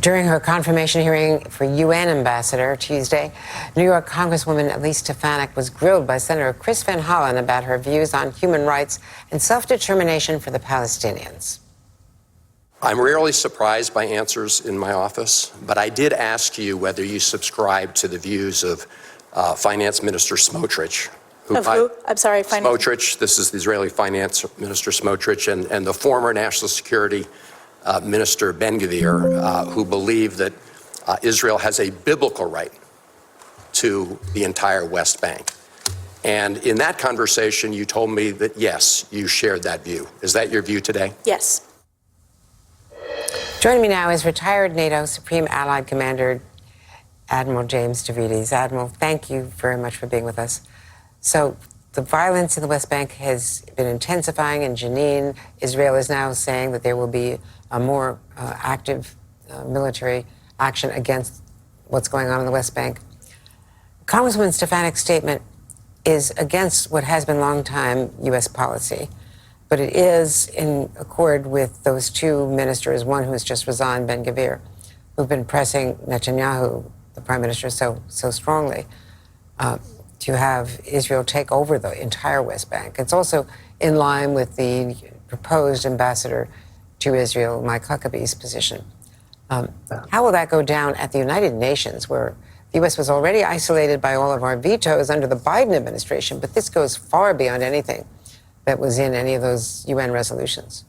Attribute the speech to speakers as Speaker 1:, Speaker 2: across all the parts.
Speaker 1: During her confirmation hearing for UN ambassador Tuesday, New York Congresswoman Elise Stefanik was grilled by Senator Chris Van Hollen about her views on human rights and self-determination for the Palestinians.
Speaker 2: I'm rarely surprised by answers in my office, but I did ask you whether you subscribe to the views of Finance Minister Smotrich.
Speaker 3: Of who? I'm sorry,
Speaker 2: Smotrich. This is the Israeli Finance Minister Smotrich and the former National Security Minister Ben-Gvir, who believe that Israel has a biblical right to the entire West Bank. And in that conversation, you told me that, yes, you shared that view. Is that your view today?
Speaker 3: Yes.
Speaker 1: Joining me now is retired NATO Supreme Allied Commander Admiral James Stavridis. Admiral, thank you very much for being with us. So the violence in the West Bank has been intensifying in Jenin. Israel is now saying that there will be a more active military action against what's going on in the West Bank. Congresswoman Stefanik's statement is against what has been long-time U.S. policy, but it is in accord with those two ministers, one who has just resigned, Ben-Gvir, who've been pressing Netanyahu, the prime minister, so strongly to have Israel take over the entire West Bank. It's also in line with the proposed ambassador to Israel, Mike Huckabee's position. How will that go down at the United Nations, where the U.S. was already isolated by all of our vetoes under the Biden administration, but this goes far beyond anything that was in any of those UN resolutions?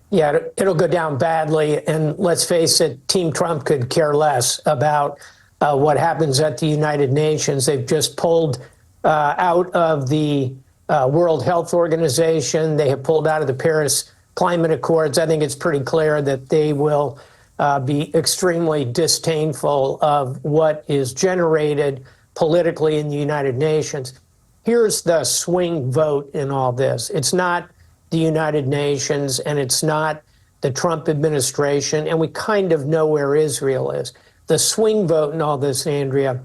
Speaker 4: Yeah, it'll go down badly, and let's face it, Team Trump could care less about what happens at the United Nations. They've just pulled out of the World Health Organization. They have pulled out of the Paris Climate Accords. I think it's pretty clear that they will be extremely disdainful of what is generated politically in the United Nations. Here's the swing vote in all this. It's not the United Nations, and it's not the Trump administration, and we kind of know where Israel is. The swing vote in all this, Andrea,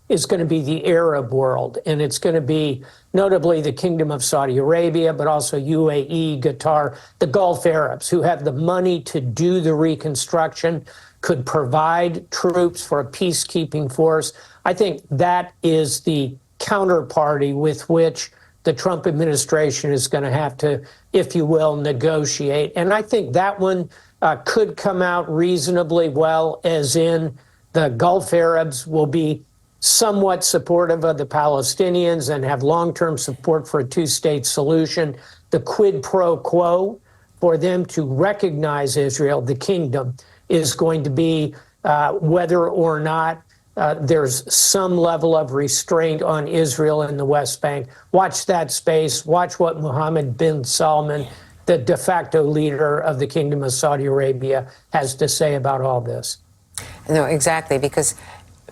Speaker 4: is going to be the Arab world, and it's going to be notably the Kingdom of Saudi Arabia, but also UAE, Qatar, the Gulf Arabs, who have the money to do the reconstruction, could provide troops for a peacekeeping force. I think that is the counterparty with which the Trump administration is going to have to, if you will, negotiate. And I think that one could come out reasonably well, as in the Gulf Arabs will be somewhat supportive of the Palestinians and have long-term support for a two-state solution. The quid pro quo for them to recognize Israel, the kingdom, is going to be whether or not there's some level of restraint on Israel in the West Bank. Watch that space. Watch what Mohammed bin Salman, the de facto leader of the Kingdom of Saudi Arabia, has to say about all this.
Speaker 1: No, exactly, because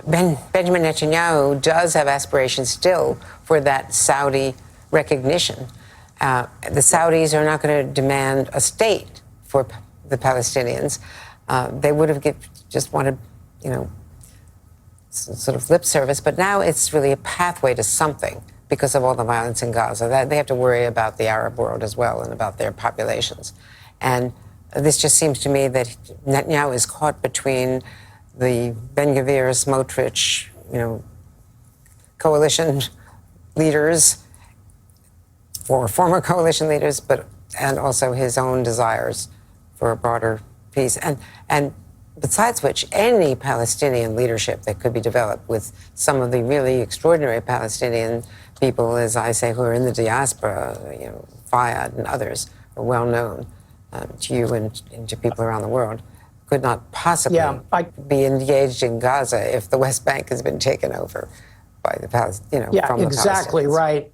Speaker 1: Benjamin Netanyahu does have aspirations still for that Saudi recognition. The Saudis are not going to demand a state for the Palestinians. They would have just wanted, sort of lip service, but now it's really a pathway to something because of all the violence in Gaza. They have to worry about the Arab world as well and about their populations. And this just seems to me that Netanyahu is caught between the Ben-Gvir, Smotrich, coalition leaders, or former coalition leaders, and also his own desires for a broader peace. And besides which, any Palestinian leadership that could be developed with some of the really extraordinary Palestinian people, as I say, who are in the diaspora, Fayad and others are well known to you and to people around the world, could not possibly be engaged in Gaza if the West Bank has been taken over by the Palestinians.
Speaker 4: Yeah, exactly right.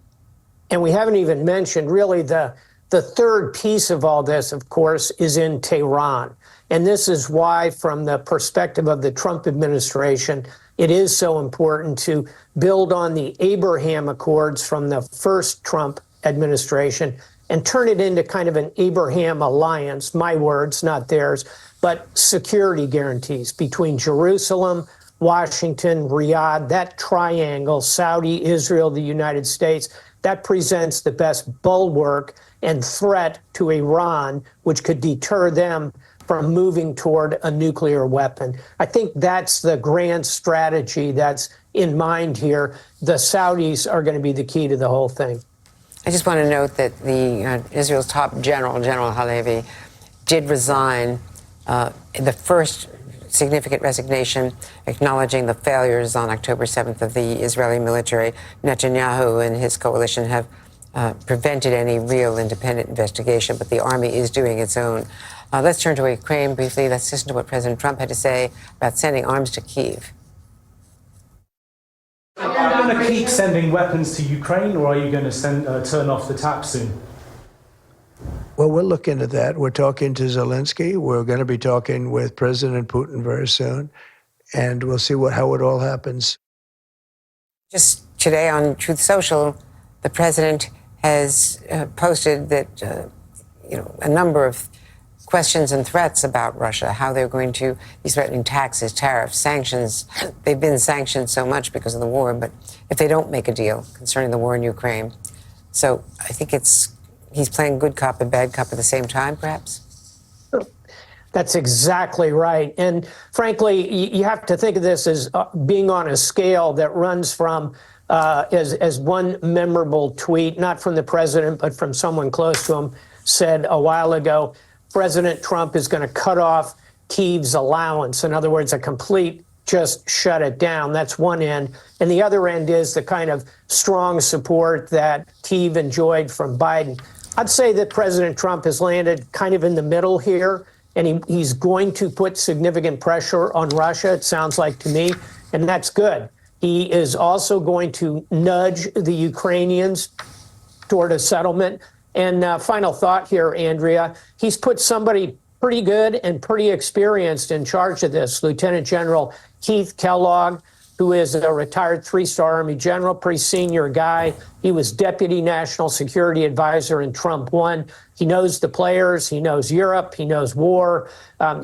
Speaker 4: And we haven't even mentioned really the third piece of all this, of course, is in Tehran. And this is why, from the perspective of the Trump administration, it is so important to build on the Abraham Accords from the first Trump administration and turn it into kind of an Abraham alliance, my words, not theirs, but security guarantees between Jerusalem, Washington, Riyadh, that triangle, Saudi, Israel, the United States, that presents the best bulwark and threat to Iran, which could deter them from moving toward a nuclear weapon. I think that's the grand strategy that's in mind here. The Saudis are going to be the key to the whole thing.
Speaker 1: I just want to note that Israel's top general, General Halevi, did resign in the first significant resignation, acknowledging the failures on October 7th of the Israeli military. Netanyahu and his coalition have prevented any real independent investigation, but the army is doing its own. Let's turn to Ukraine briefly. Let's listen to what President Trump had to say about sending arms to Kyiv.
Speaker 3: Are you going to keep sending weapons to Ukraine, or are you going to turn off the tap soon?
Speaker 5: Well, we'll look into that. We're talking to Zelensky. We're going to be talking with President Putin very soon, and we'll see how it all happens.
Speaker 1: Just today on Truth Social, the president has posted that a number of questions and threats about Russia, how they're going to be threatening taxes, tariffs, sanctions. They've been sanctioned so much because of the war, but if they don't make a deal concerning the war in Ukraine. So I think he's playing good cop and bad cop at the same time, perhaps?
Speaker 4: That's exactly right. And frankly, you have to think of this as being on a scale that runs from, as one memorable tweet, not from the president, but from someone close to him, said a while ago, President Trump is going to cut off Kyiv's allowance. In other words, a complete just shut it down. That's one end. And the other end is the kind of strong support that Kyiv enjoyed from Biden. I'd say that President Trump has landed kind of in the middle here, and he's going to put significant pressure on Russia, it sounds like to me, and that's good. He is also going to nudge the Ukrainians toward a settlement. And final thought here, Andrea, he's put somebody pretty good and pretty experienced in charge of this, Lieutenant General Keith Kellogg, who is a retired three-star Army general, pretty senior guy. He was Deputy National Security Advisor in Trump 1. He knows the players. He knows Europe. He knows war.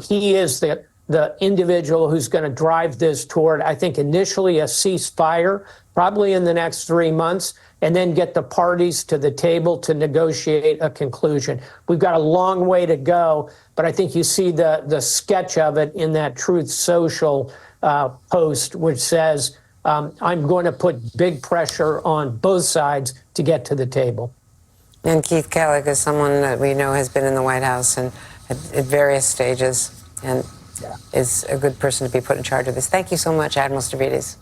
Speaker 4: He is the individual who's going to drive this toward, I think, initially a ceasefire, probably in the next 3 months, and then get the parties to the table to negotiate a conclusion. We've got a long way to go, but I think you see the sketch of it in that Truth Social post, which says, I'm going to put big pressure on both sides to get to the table.
Speaker 1: And Keith Kellogg is someone that we know has been in the White House and at various stages and is a good person to be put in charge of this. Thank you so much, Admiral Stavridis.